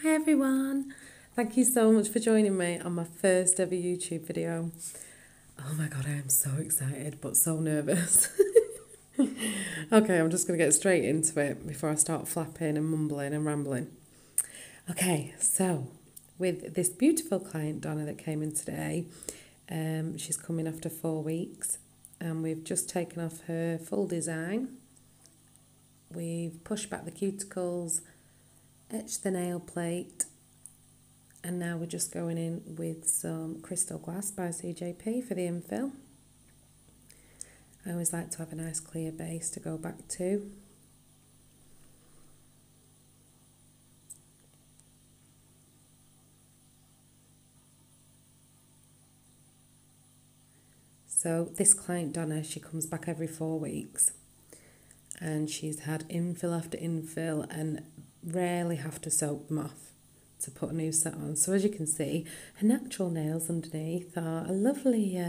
Hi everyone! Thank you so much for joining me on my first ever YouTube video. Oh my god, I am so excited but so nervous. Okay, I'm just going to get straight into it before I start flapping and mumbling and rambling. Okay, so with this beautiful client Donna that came in today, she's coming after 4 weeks and we've just taken off her full design. We've pushed back the cuticles, etched the nail plate, and now we're just going in with some crystal glass by CJP for the infill. I always like to have a nice clear base to go back to. So this client Donna, she comes back every 4 weeks and she's had infill after infill and rarely have to soak them off to put a new set on. So as you can see, her natural nails underneath are a lovely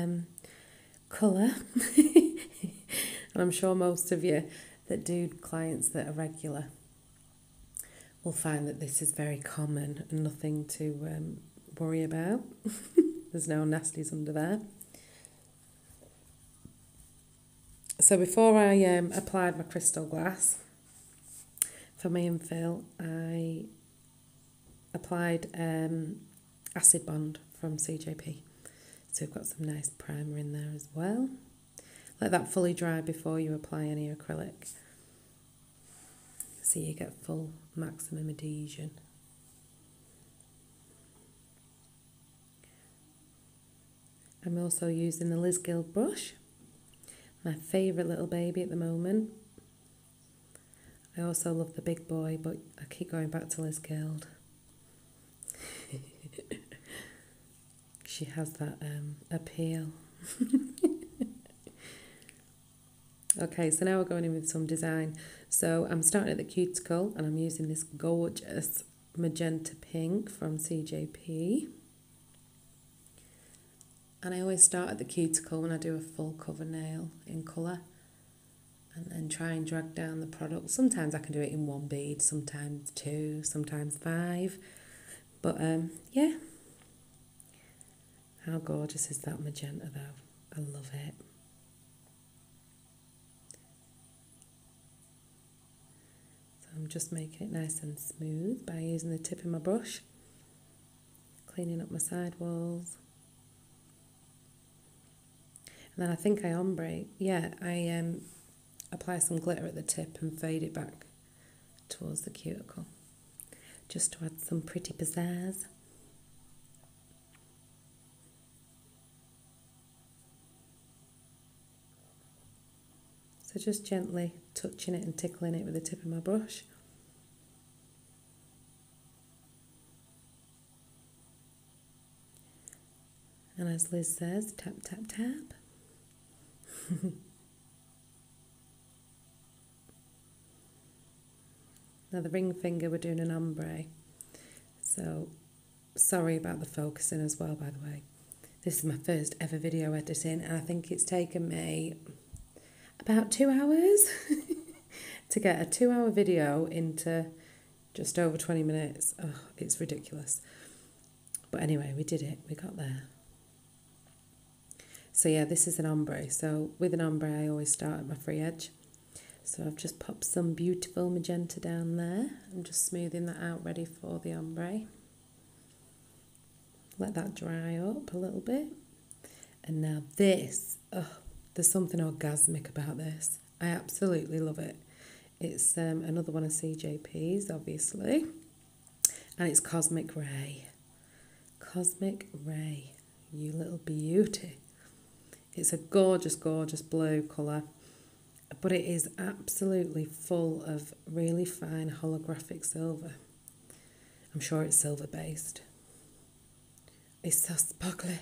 colour. And I'm sure most of you that do clients that are regular will find that this is very common and nothing to worry about. There's no nasties under there. So before I applied my crystal glass for my infill, I applied Acid Bond from CJP. So we've got some nice primer in there as well. Let that fully dry before you apply any acrylic, so you get full maximum adhesion. I'm also using the Liz Guild brush, my favourite little baby at the moment. I also love the big boy, but I keep going back to Liz Guild. She has that appeal. Okay, so now we're going in with some design. So I'm starting at the cuticle and I'm using this gorgeous magenta pink from CJP. And I always start at the cuticle when I do a full cover nail in colour and then try and drag down the product. Sometimes I can do it in 1 bead, sometimes 2, sometimes 5. But yeah. How gorgeous is that magenta though? I love it. I'm just making it nice and smooth by using the tip of my brush, cleaning up my side walls. And then I think I ombre, I apply some glitter at the tip and fade it back towards the cuticle, just to add some pretty pizzazz. So just gently touching it and tickling it with the tip of my brush. And as Liz says, tap, tap, tap. Now the ring finger, we're doing an ombre. So sorry about the focusing as well, by the way. This is my first ever video editing and I think it's taken me about 2 hours to get a 2-hour video into just over 20 minutes. Oh, it's ridiculous. But anyway, we did it. We got there. So yeah, this is an ombre. So with an ombre, I always start at my free edge. So I've just popped some beautiful magenta down there. I'm just smoothing that out, ready for the ombre. Let that dry up a little bit. And now this, there's something orgasmic about this. I absolutely love it. It's another one of CJP's, obviously. And it's Cosmic Ray. Cosmic Ray, you little beauty. It's a gorgeous, gorgeous blue colour, but it is absolutely full of really fine holographic silver. I'm sure it's silver based. It's so sparkly.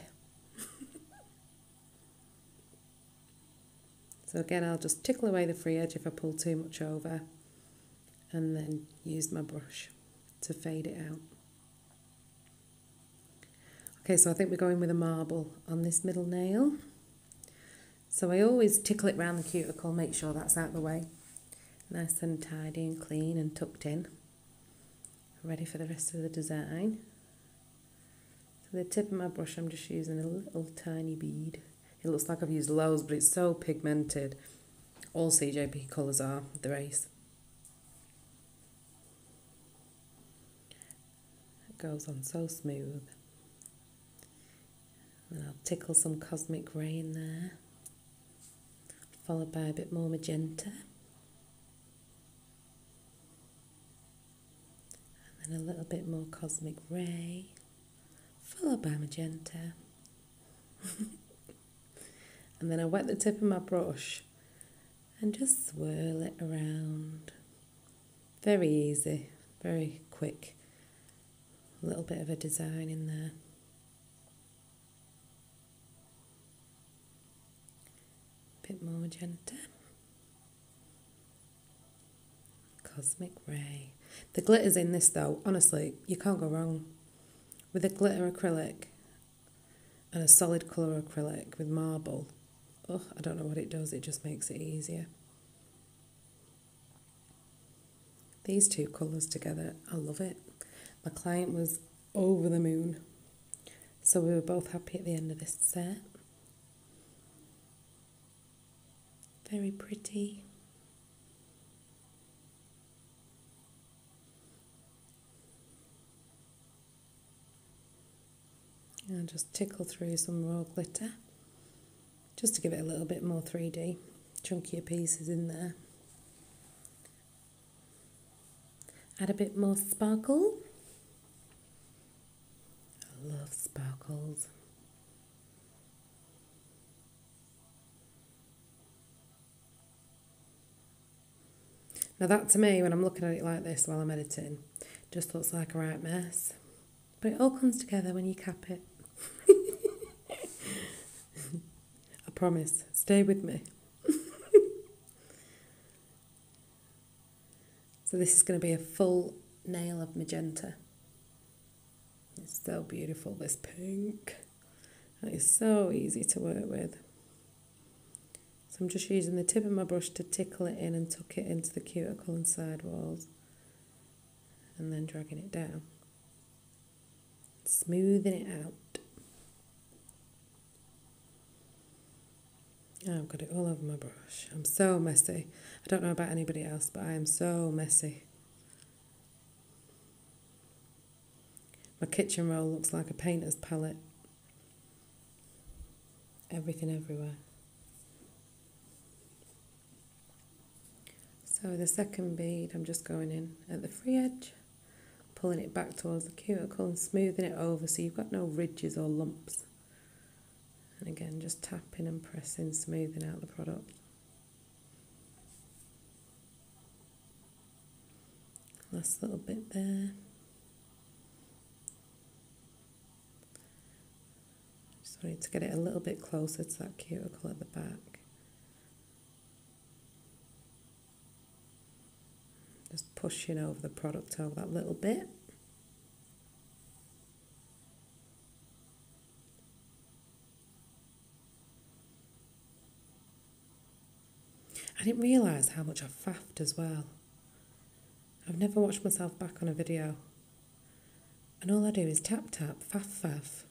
So again, I'll just tickle away the free edge if I pull too much over and then use my brush to fade it out. Okay, so I think we're going with a marble on this middle nail. So I always tickle it round the cuticle, make sure that's out of the way. Nice and tidy and clean and tucked in. ready for the rest of the design. So the tip of my brush, I'm just using a little tiny bead. It looks like I've used loads, but it's so pigmented. All CJP colours are, the race. It goes on so smooth. And I'll tickle some Cosmic Ray in there, followed by a bit more magenta. And then a little bit more Cosmic Ray, followed by magenta. And then I wet the tip of my brush and just swirl it around. Very easy, very quick. A little bit of a design in there. Bit more magenta. Cosmic Ray. The glitter's in this though, honestly, you can't go wrong. With a glitter acrylic and a solid colour acrylic with marble, oh, I don't know what it does, it just makes it easier. These two colours together, I love it. My client was over the moon. So we were both happy at the end of this set. Very pretty. And just tickle through some raw glitter, just to give it a little bit more 3D. Chunkier pieces in there. Add a bit more sparkle. I love sparkles. Now that to me, when I'm looking at it like this while I'm editing, just looks like a right mess. But it all comes together when you cap it. I promise, stay with me. So this is going to be a full nail of magenta. It's so beautiful, this pink. That is so easy to work with. So I'm just using the tip of my brush to tickle it in and tuck it into the cuticle and side walls. And then dragging it down. Smoothing it out. Oh, I've got it all over my brush. I'm so messy. I don't know about anybody else, but I am so messy. My kitchen roll looks like a painter's palette. Everything everywhere. So the second bead, I'm just going in at the free edge, pulling it back towards the cuticle and smoothing it over so you've got no ridges or lumps. And again, just tapping and pressing, smoothing out the product. Last little bit there. Just wanted to get it a little bit closer to that cuticle at the back. Just pushing over the product over that little bit. I didn't realise how much I faffed as well. I've never watched myself back on a video. And all I do is tap tap, faff.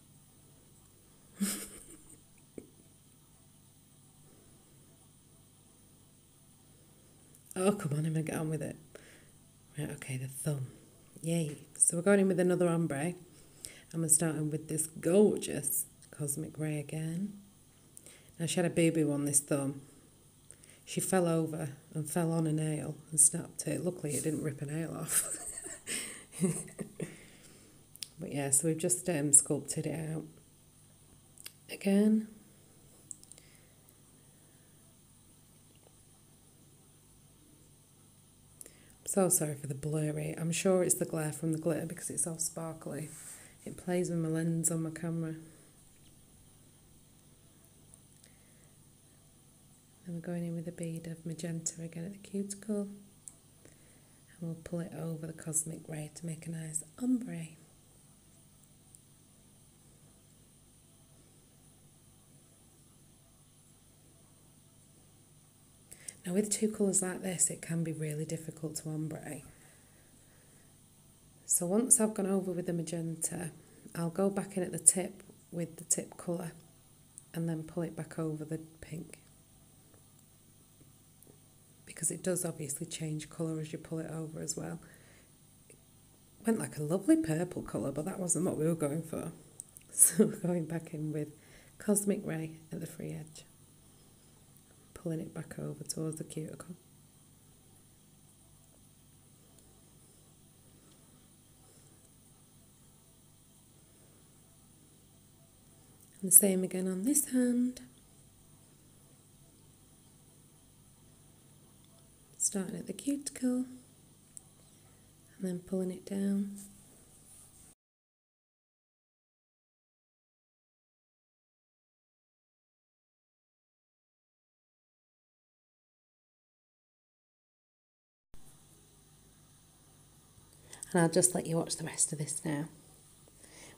Oh, come on, I'm going to get on with it. Right, okay, the thumb. Yay. So we're going in with another ombre. And we're starting with this gorgeous Cosmic Ray again. Now she had a boo-boo on this thumb. She fell over and fell on a nail and snapped it. Luckily it didn't rip a nail off. But yeah, so we've just sculpted it out. Again. I'm so sorry for the blurry. I'm sure it's the glare from the glitter because it's so sparkly. It plays with my lens on my camera. Then we're going in with a bead of magenta again at the cuticle. And we'll pull it over the Cosmic Ray to make a nice ombre. Now with two colours like this, it can be really difficult to ombre. So once I've gone over with the magenta, I'll go back in at the tip with the tip colour and then pull it back over the pink. Because it does obviously change colour as you pull it over as well. It went like a lovely purple colour, but that wasn't what we were going for. So going back in with Cosmic Ray at the free edge, pulling it back over towards the cuticle. And the same again on this hand. Starting at the cuticle and then pulling it down. And I'll just let you watch the rest of this now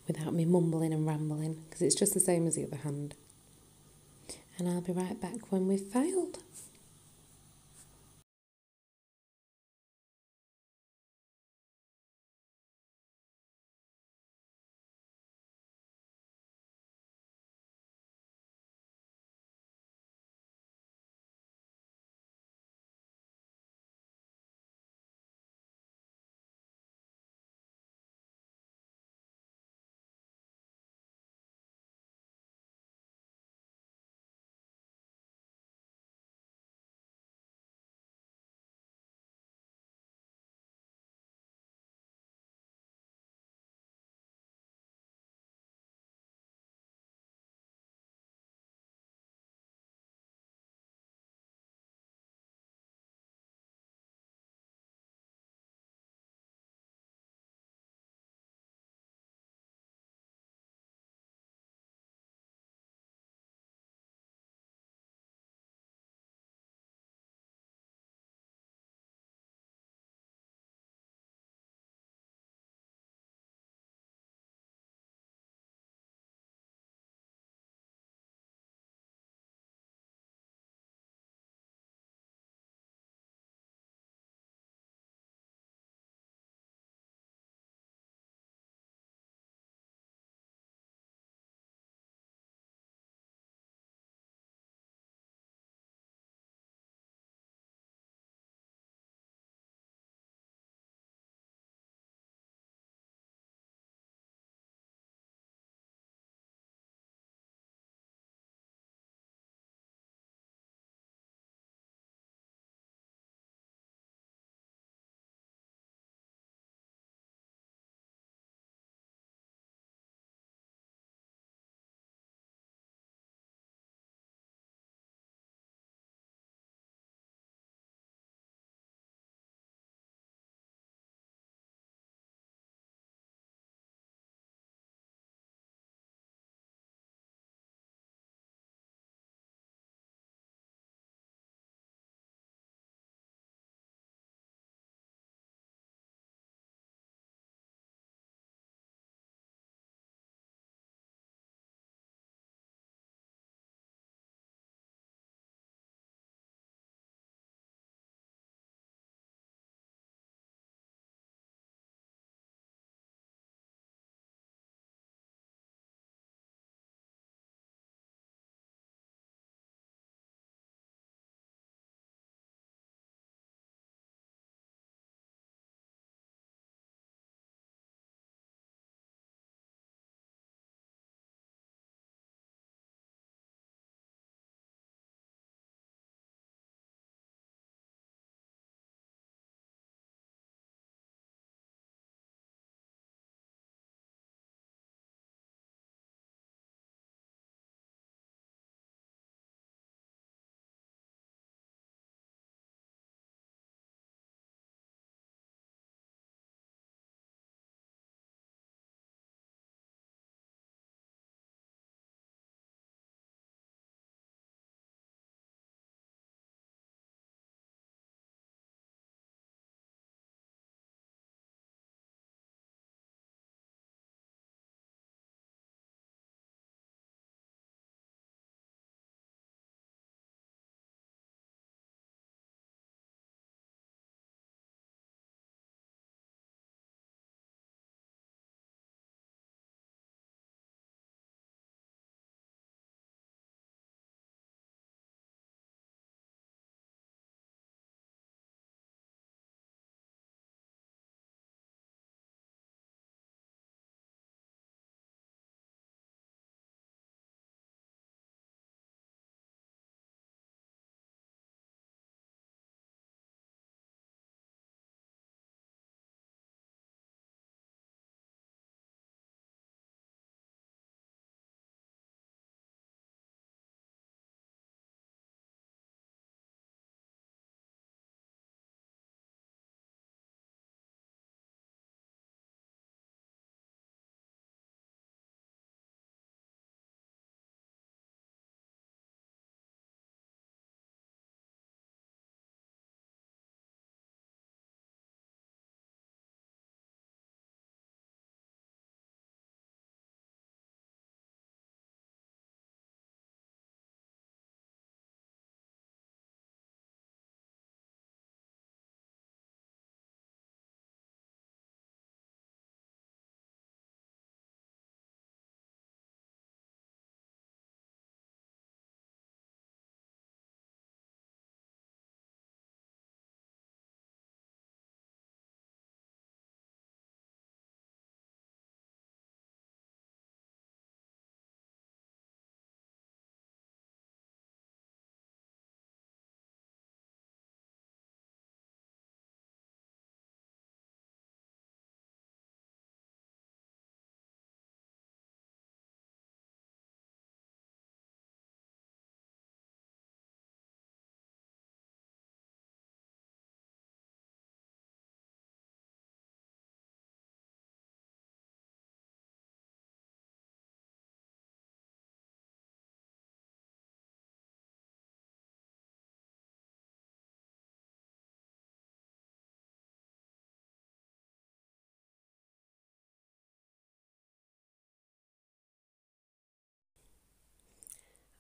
without me mumbling and rambling, because it's just the same as the other hand. And I'll be right back when we've filed.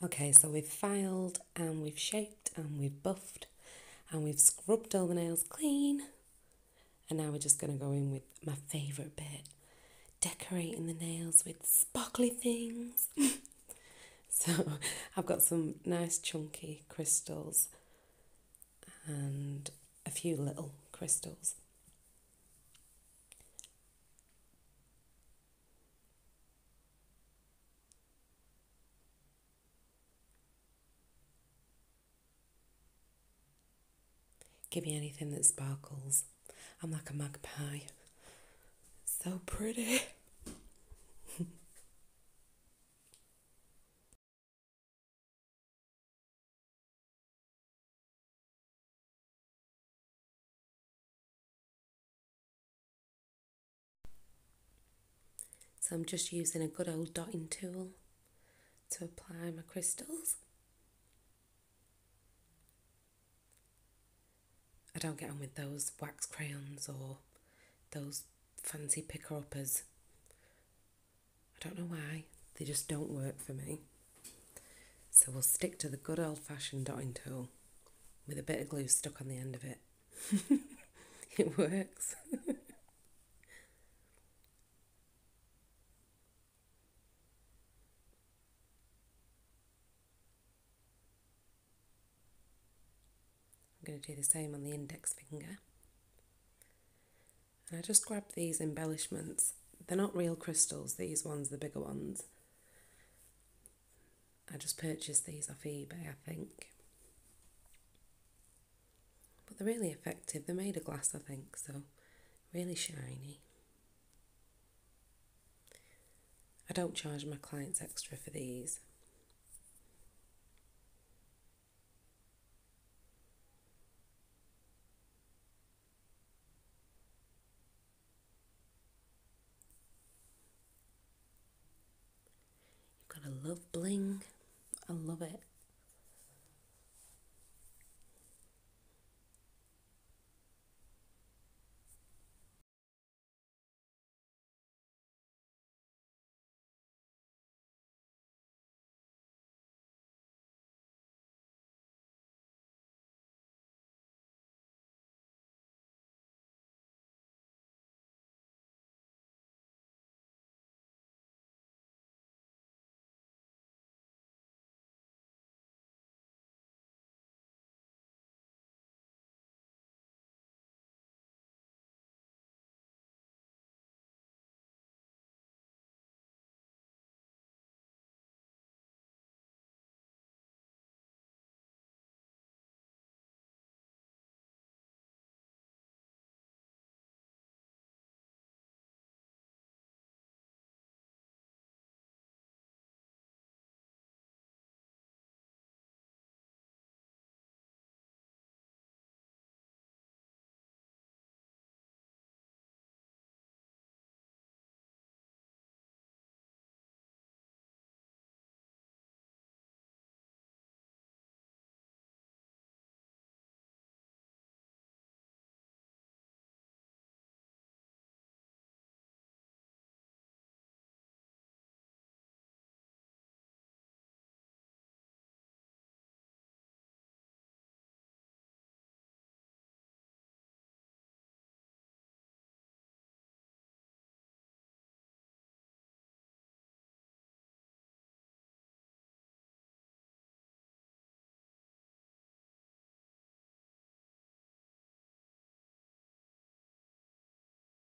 Okay, so we've filed and we've shaped and we've buffed and we've scrubbed all the nails clean. And now we're just going to go in with my favourite bit, decorating the nails with sparkly things. So I've got some nice chunky crystals and a few little crystals. Give me anything that sparkles. I'm like a magpie. So pretty. So I'm just using a good old dotting tool to apply my crystals. I don't get on with those wax crayons or those fancy picker-uppers. I don't know why, they just don't work for me. So we'll stick to the good old-fashioned dotting tool with a bit of glue stuck on the end of it. It works. I'm going to do the same on the index finger. And I just grabbed these embellishments. They're not real crystals, these ones, the bigger ones. I just purchased these off eBay, I think. But they're really effective. They're made of glass, I think, so really shiny. I don't charge my clients extra for these. You've got to love bling.